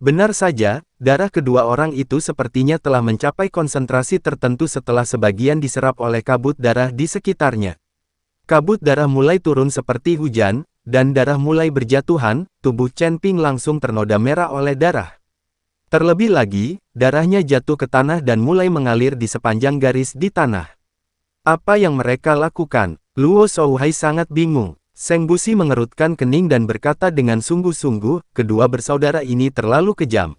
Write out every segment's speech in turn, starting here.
Benar saja, darah kedua orang itu sepertinya telah mencapai konsentrasi tertentu setelah sebagian diserap oleh kabut darah di sekitarnya. Kabut darah mulai turun seperti hujan, dan darah mulai berjatuhan, tubuh Chen Ping langsung ternoda merah oleh darah. Terlebih lagi, darahnya jatuh ke tanah dan mulai mengalir di sepanjang garis di tanah. Apa yang mereka lakukan? Luo Shouhai sangat bingung. Seng Busi mengerutkan kening dan berkata dengan sungguh-sungguh, kedua bersaudara ini terlalu kejam.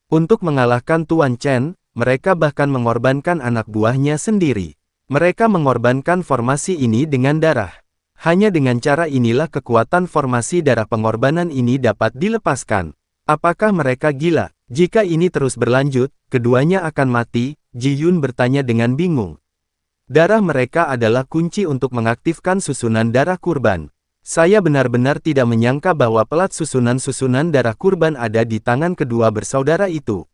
Untuk mengalahkan Tuan Chen, mereka bahkan mengorbankan anak buahnya sendiri. Mereka mengorbankan formasi ini dengan darah. Hanya dengan cara inilah kekuatan formasi darah pengorbanan ini dapat dilepaskan. Apakah mereka gila? Jika ini terus berlanjut, keduanya akan mati, Ji Yun bertanya dengan bingung. Darah mereka adalah kunci untuk mengaktifkan susunan darah kurban. Saya benar-benar tidak menyangka bahwa pelat susunan-susunan darah kurban ada di tangan kedua bersaudara itu.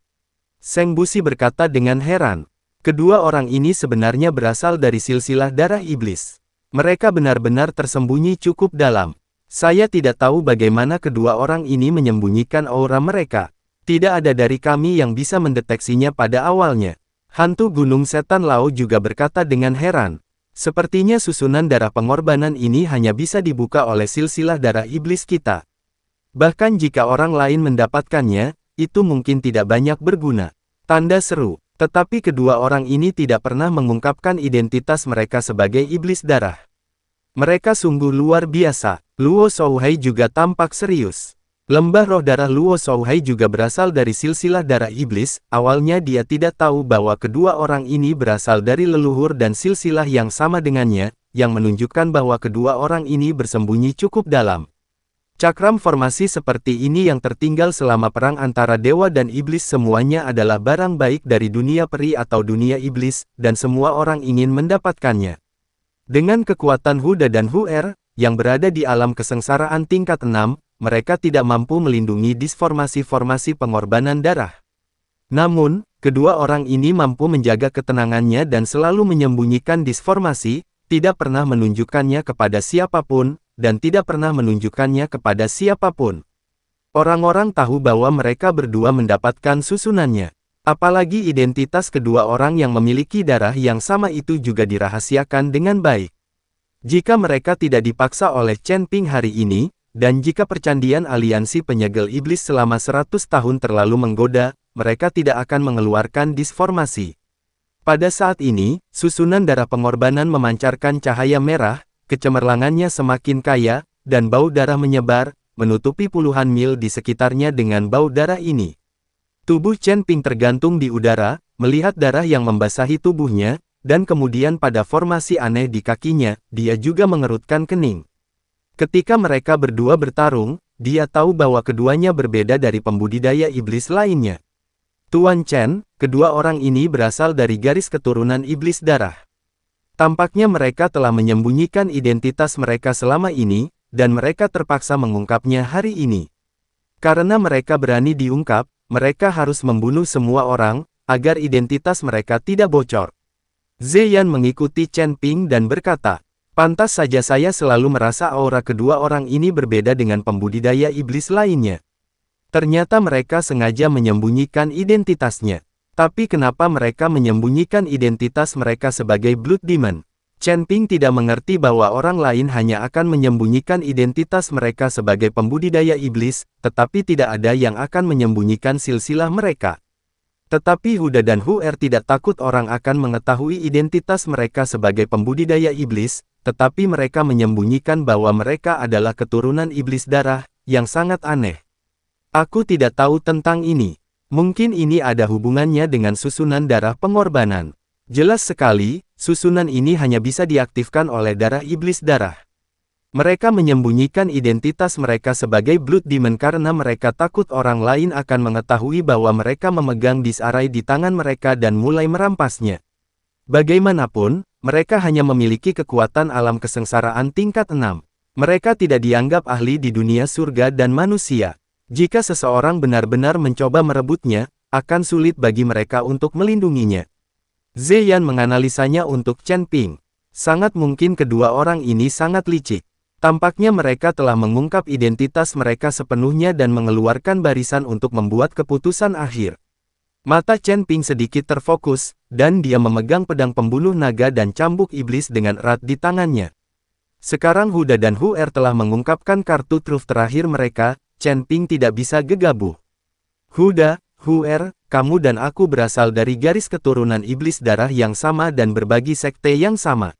Seng Busi berkata dengan heran. Kedua orang ini sebenarnya berasal dari silsilah darah iblis. Mereka benar-benar tersembunyi cukup dalam. Saya tidak tahu bagaimana kedua orang ini menyembunyikan aura mereka. Tidak ada dari kami yang bisa mendeteksinya pada awalnya. Hantu Gunung Setan Lao juga berkata dengan heran. Sepertinya susunan darah pengorbanan ini hanya bisa dibuka oleh silsilah darah iblis kita. Bahkan jika orang lain mendapatkannya, itu mungkin tidak banyak berguna. Tanda seru. Tetapi kedua orang ini tidak pernah mengungkapkan identitas mereka sebagai iblis darah. Mereka sungguh luar biasa. Luo Shouhai juga tampak serius. Lembah roh darah Luo Shouhai juga berasal dari silsilah darah iblis. Awalnya dia tidak tahu bahwa kedua orang ini berasal dari leluhur dan silsilah yang sama dengannya, yang menunjukkan bahwa kedua orang ini bersembunyi cukup dalam. Cakram formasi seperti ini yang tertinggal selama perang antara dewa dan iblis semuanya adalah barang baik dari dunia peri atau dunia iblis, dan semua orang ingin mendapatkannya. Dengan kekuatan Huda dan Huer, yang berada di alam kesengsaraan tingkat 6, mereka tidak mampu melindungi disformasi-formasi pengorbanan darah. Namun, kedua orang ini mampu menjaga ketenangannya dan selalu menyembunyikan disformasi, tidak pernah menunjukkannya kepada siapapun, dan tidak pernah menunjukkannya kepada siapapun. Orang-orang tahu bahwa mereka berdua mendapatkan susunannya. Apalagi identitas kedua orang yang memiliki darah yang sama itu juga dirahasiakan dengan baik. Jika mereka tidak dipaksa oleh Chen Ping hari ini, dan jika percandian aliansi penyegel iblis selama 100 tahun terlalu menggoda, mereka tidak akan mengeluarkan disformasi. Pada saat ini, susunan darah pengorbanan memancarkan cahaya merah, kecemerlangannya semakin kaya, dan bau darah menyebar, menutupi puluhan mil di sekitarnya dengan bau darah ini. Tubuh Chen Ping tergantung di udara, melihat darah yang membasahi tubuhnya, dan kemudian pada formasi aneh di kakinya, dia juga mengerutkan kening. Ketika mereka berdua bertarung, dia tahu bahwa keduanya berbeda dari pembudidaya iblis lainnya. Tuan Chen, kedua orang ini berasal dari garis keturunan iblis darah. Tampaknya mereka telah menyembunyikan identitas mereka selama ini, dan mereka terpaksa mengungkapnya hari ini. Karena mereka berani diungkap, mereka harus membunuh semua orang, agar identitas mereka tidak bocor. Ziyan mengikuti Chen Ping dan berkata, pantas saja saya selalu merasa aura kedua orang ini berbeda dengan pembudidaya iblis lainnya. Ternyata mereka sengaja menyembunyikan identitasnya. Tapi kenapa mereka menyembunyikan identitas mereka sebagai Blood Demon? Chen Ping tidak mengerti bahwa orang lain hanya akan menyembunyikan identitas mereka sebagai pembudidaya iblis, tetapi tidak ada yang akan menyembunyikan silsilah mereka. Tetapi Huda dan Huer tidak takut orang akan mengetahui identitas mereka sebagai pembudidaya iblis, tetapi mereka menyembunyikan bahwa mereka adalah keturunan iblis darah, yang sangat aneh. Aku tidak tahu tentang ini. Mungkin ini ada hubungannya dengan susunan darah pengorbanan. Jelas sekali, susunan ini hanya bisa diaktifkan oleh darah iblis darah. Mereka menyembunyikan identitas mereka sebagai Blood Demon karena mereka takut orang lain akan mengetahui bahwa mereka memegang disarai di tangan mereka dan mulai merampasnya. Bagaimanapun, mereka hanya memiliki kekuatan alam kesengsaraan tingkat 6. Mereka tidak dianggap ahli di dunia surga dan manusia. Jika seseorang benar-benar mencoba merebutnya, akan sulit bagi mereka untuk melindunginya. Ziyan menganalisanya untuk Chen Ping. Sangat mungkin kedua orang ini sangat licik. Tampaknya mereka telah mengungkap identitas mereka sepenuhnya dan mengeluarkan barisan untuk membuat keputusan akhir. Mata Chen Ping sedikit terfokus, dan dia memegang pedang pembunuh naga dan cambuk iblis dengan erat di tangannya. Sekarang Huda dan Huer telah mengungkapkan kartu truf terakhir mereka, Chen Ping tidak bisa gegabah. Huda, Huer, kamu dan aku berasal dari garis keturunan iblis darah yang sama dan berbagi sekte yang sama.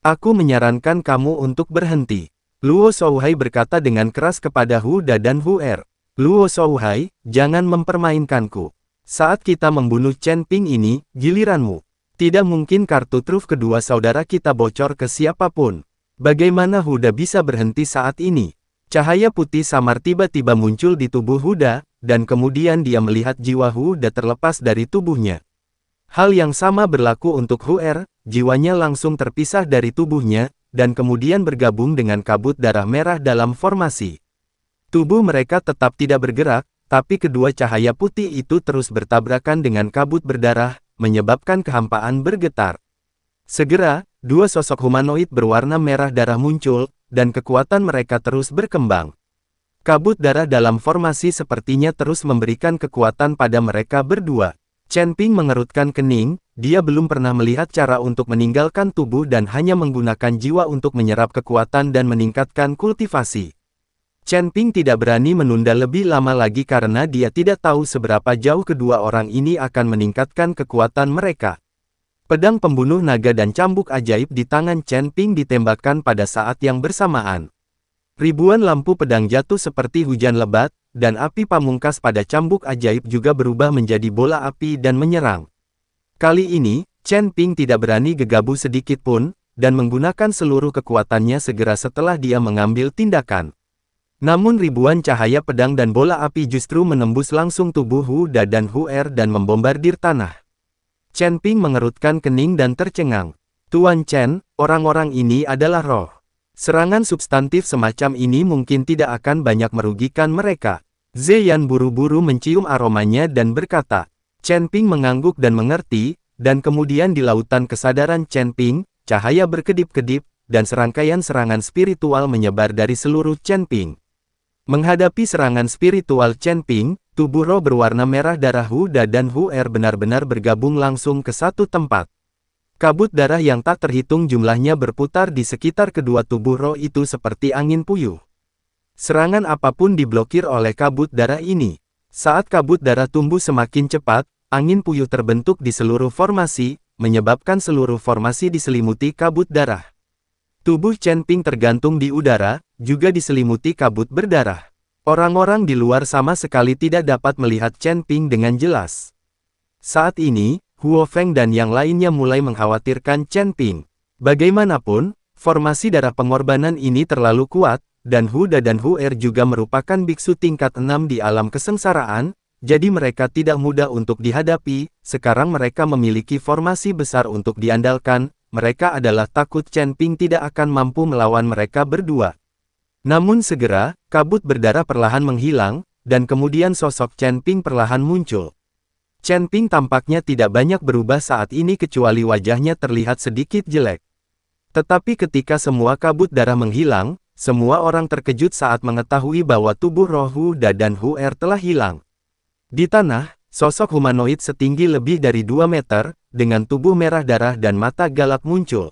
Aku menyarankan kamu untuk berhenti. Luo Shouhai berkata dengan keras kepada Huda dan Huer. Luo Shouhai, jangan mempermainkanku. Saat kita membunuh Chen Ping ini, giliranmu. Tidak mungkin kartu truf kedua saudara kita bocor ke siapapun. Bagaimana Huda bisa berhenti saat ini? Cahaya putih samar tiba-tiba muncul di tubuh Huda, dan kemudian dia melihat jiwa Huda terlepas dari tubuhnya. Hal yang sama berlaku untuk Huer, jiwanya langsung terpisah dari tubuhnya, dan kemudian bergabung dengan kabut darah merah dalam formasi. Tubuh mereka tetap tidak bergerak, tapi kedua cahaya putih itu terus bertabrakan dengan kabut berdarah, menyebabkan kehampaan bergetar. Segera, dua sosok humanoid berwarna merah darah muncul, dan kekuatan mereka terus berkembang. Kabut darah dalam formasi sepertinya terus memberikan kekuatan pada mereka berdua. Chen Ping mengerutkan kening, dia belum pernah melihat cara untuk meninggalkan tubuh dan hanya menggunakan jiwa untuk menyerap kekuatan dan meningkatkan kultivasi. Chen Ping tidak berani menunda lebih lama lagi karena dia tidak tahu seberapa jauh kedua orang ini akan meningkatkan kekuatan mereka. Pedang pembunuh naga dan cambuk ajaib di tangan Chen Ping ditembakkan pada saat yang bersamaan. Ribuan lampu pedang jatuh seperti hujan lebat, dan api pamungkas pada cambuk ajaib juga berubah menjadi bola api dan menyerang. Kali ini, Chen Ping tidak berani gegabah sedikit pun, dan menggunakan seluruh kekuatannya segera setelah dia mengambil tindakan. Namun ribuan cahaya pedang dan bola api justru menembus langsung tubuh Huda dan Huer dan membombardir tanah. Chen Ping mengerutkan kening dan tercengang. Tuan Chen, orang-orang ini adalah roh. Serangan substantif semacam ini mungkin tidak akan banyak merugikan mereka. Zeyan buru-buru mencium aromanya dan berkata. Chen Ping mengangguk dan mengerti, dan kemudian di lautan kesadaran Chen Ping, cahaya berkedip-kedip, dan serangkaian serangan spiritual menyebar dari seluruh Chen Ping. Menghadapi serangan spiritual Chen Ping, tubuh roh berwarna merah darah Huda dan Huer benar-benar bergabung langsung ke satu tempat. Kabut darah yang tak terhitung jumlahnya berputar di sekitar kedua tubuh roh itu seperti angin puyuh. Serangan apapun diblokir oleh kabut darah ini. Saat kabut darah tumbuh semakin cepat, angin puyuh terbentuk di seluruh formasi, menyebabkan seluruh formasi diselimuti kabut darah. Tubuh Chen Ping tergantung di udara, juga diselimuti kabut berdarah. Orang-orang di luar sama sekali tidak dapat melihat Chen Ping dengan jelas. Saat ini, Huo Feng dan yang lainnya mulai mengkhawatirkan Chen Ping. Bagaimanapun, formasi darah pengorbanan ini terlalu kuat, dan Huda dan Huer juga merupakan biksu tingkat 6 di alam kesengsaraan, jadi mereka tidak mudah untuk dihadapi. Sekarang mereka memiliki formasi besar untuk diandalkan, mereka adalah takut Chen Ping tidak akan mampu melawan mereka berdua. Namun segera, kabut berdarah perlahan menghilang, dan kemudian sosok Chen Ping perlahan muncul. Chen Ping tampaknya tidak banyak berubah saat ini kecuali wajahnya terlihat sedikit jelek. Tetapi ketika semua kabut darah menghilang, semua orang terkejut saat mengetahui bahwa tubuh roh Huda dan Huer telah hilang. Di tanah, sosok humanoid setinggi lebih dari 2 meter, dengan tubuh merah darah dan mata galak muncul.